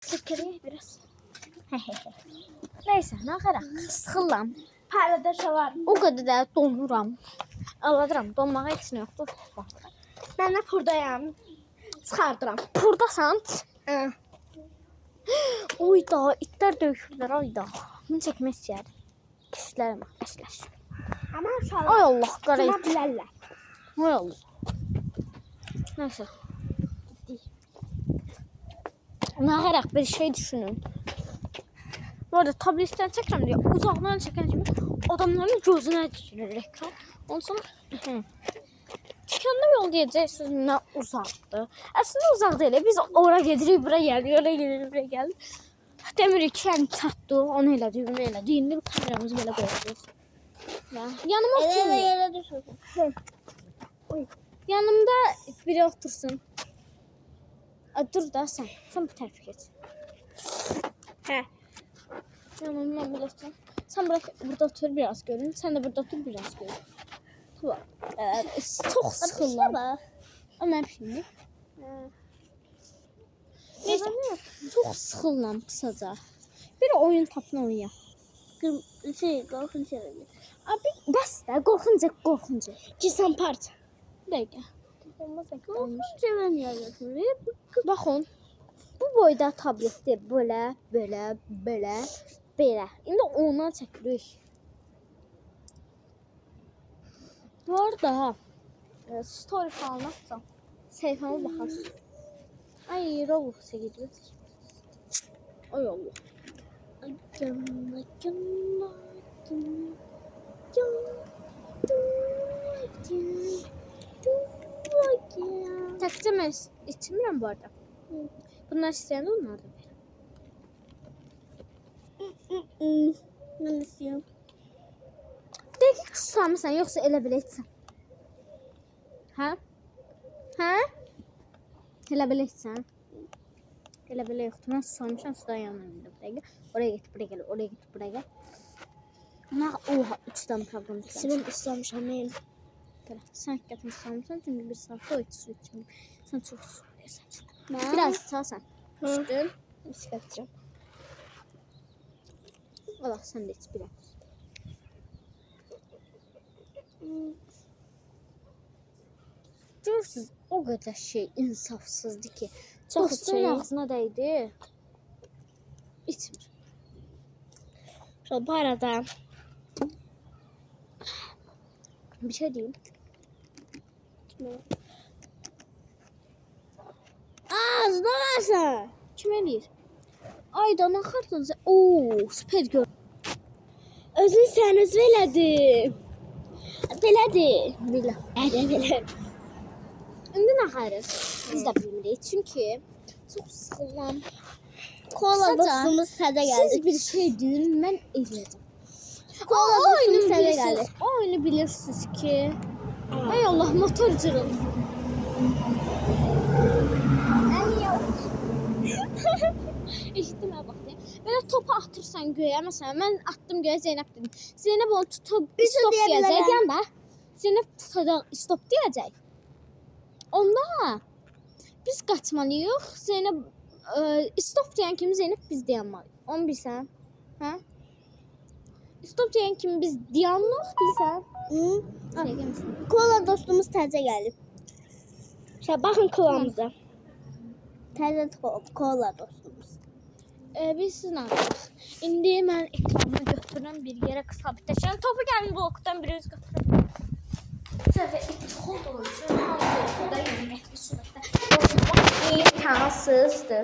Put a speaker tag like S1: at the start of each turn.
S1: Sıkırıyor biraz. Neyse, ne kadar sıkılam.
S2: Parada şavar.
S1: O kadar da donuram. Aladıram, donmağa heç nə yoxdur.
S2: Ben de buradayım. Çıxardıram.
S1: Buradasan.
S2: Hı.
S1: Oy da, itlər döyüşürlər, ay da. Bunu çəkmək istəyərdim. Kişilərim, əsləş.
S2: Ama şu an
S1: Ay Allah, qara it.
S2: bilərlər.
S1: Ay Allah. Neyse. Ne kadar bir şey düşünün. Bu arada tabletten çekelim diye uzaktan çeken gibi adamların gözüne dikilir ekran. Ondan sonra tükenli yol diyeceksiniz ne uzaktı. Aslında uzak değil. Biz oraya gedirik, buraya geldik, oraya gedirik, buraya geldik. Demirik ki yani tatlı, onu elədik, bunu elədik. Şimdi bir kameramızı böyle koyacağız. Yanıma oturun.
S2: Yere düşürdüm.
S1: Yanımda biri otursun. Dur da sen bir tərəf geç.
S2: He.
S1: Yanımdan burada otur. Sen burada otur biraz görün. Sen de burada otur biraz görün. Tamam. Çok sıkıldım. Ama şimdi. Neyse. Çok sıkıldım kısaca. Bir oyun tapma oynayalım.
S2: Korkunç yerine.
S1: Abi bas da korkunca.
S2: Cisam part.
S1: Bir dakika.
S2: Korkunç yerine.
S1: Baxın. Bu boyda tabletdir. Belə. İndi ondan çəkirik. Bu arada story falan atsam sayfama bakarsın. Ay Roblox'a gidiyor. Ay Allah. Takıca mən içmirəm bu arada. Bunlar istəyəndə onlar da verir.
S2: Ben istiyorum.
S1: Dəqiq susamısan, yoxsa elə belə içsən? Hə? Elə belə içsən? Elə belə yoxdur. Mən susamışam, sudan yanına bir dəqiqə. Oraya get, buraya gəl, oraya get, buraya gəl. Oha, 3 dənə problem çıxarmış.
S2: Simon istemişim ben.
S1: Sen hakikaten susamışsan, çünki bir saatdə o su içmir. Sən çox su içirsən. Biraz içsən. Düşdün.
S2: Bisikletçim.
S1: Allah, sən də iç biraz. Görürsünüz, o kadar şey insafsızdı ki.
S2: Çok
S1: Dostun
S2: şey.
S1: ağzına değdi. İçmir.
S2: Şu bu arada
S1: Bir şey diyeyim.
S2: ağzına varsa.
S1: Kim eləyir? Aydan axardınız. Oo, süper gör.
S2: Özün sen öz belədi. Belədi.
S1: Bilə.
S2: Belə.
S1: İndi nə xərir? Biz də bilmirik. Çünki çox sıxılam.
S2: Kola
S1: Kısaca,
S2: dostumuz təzə gəldi.
S1: Siz bir şey deyin, mən eləyəcəm.
S2: Kola
S1: O oyunu
S2: dostumuz təzə
S1: bilirsiniz.
S2: gəldi.
S1: O oyunu bilirsiniz ki. Ay Allah, motor cırıldı. Eşitdim bax. Belə topu atırsan göyə. Məsələn, mən attım göyə, Zeynəb dedim. Zeynəb onu tutub stop
S2: deyə
S1: deyəcək.
S2: bilərəm.
S1: Yanda Zeynəb tutacaq stop deyəcək. Onda biz qaçmalıyıq. Zeynəb stop deyən kimi Zeynəb biz dayanmalıyıq. Onu bilsən? Hə? Stop deyən kimi biz dayanmalıyıq, bilsən?
S2: Hı?
S1: Oraya gəlmişsən.
S2: Kola dostumuz təzə gəldi. Şə baxın kolamıza. Təzə kola dostumuz.
S1: Biz sizinlə qalaq. İndi mən ekranımı götürürəm, bir yerə sabitləşirəm. Topu gəlin blokdan bir öz götürürəm. Səvə ithal olsun. Hangi blokda yəni etki surətdə imkansızdır.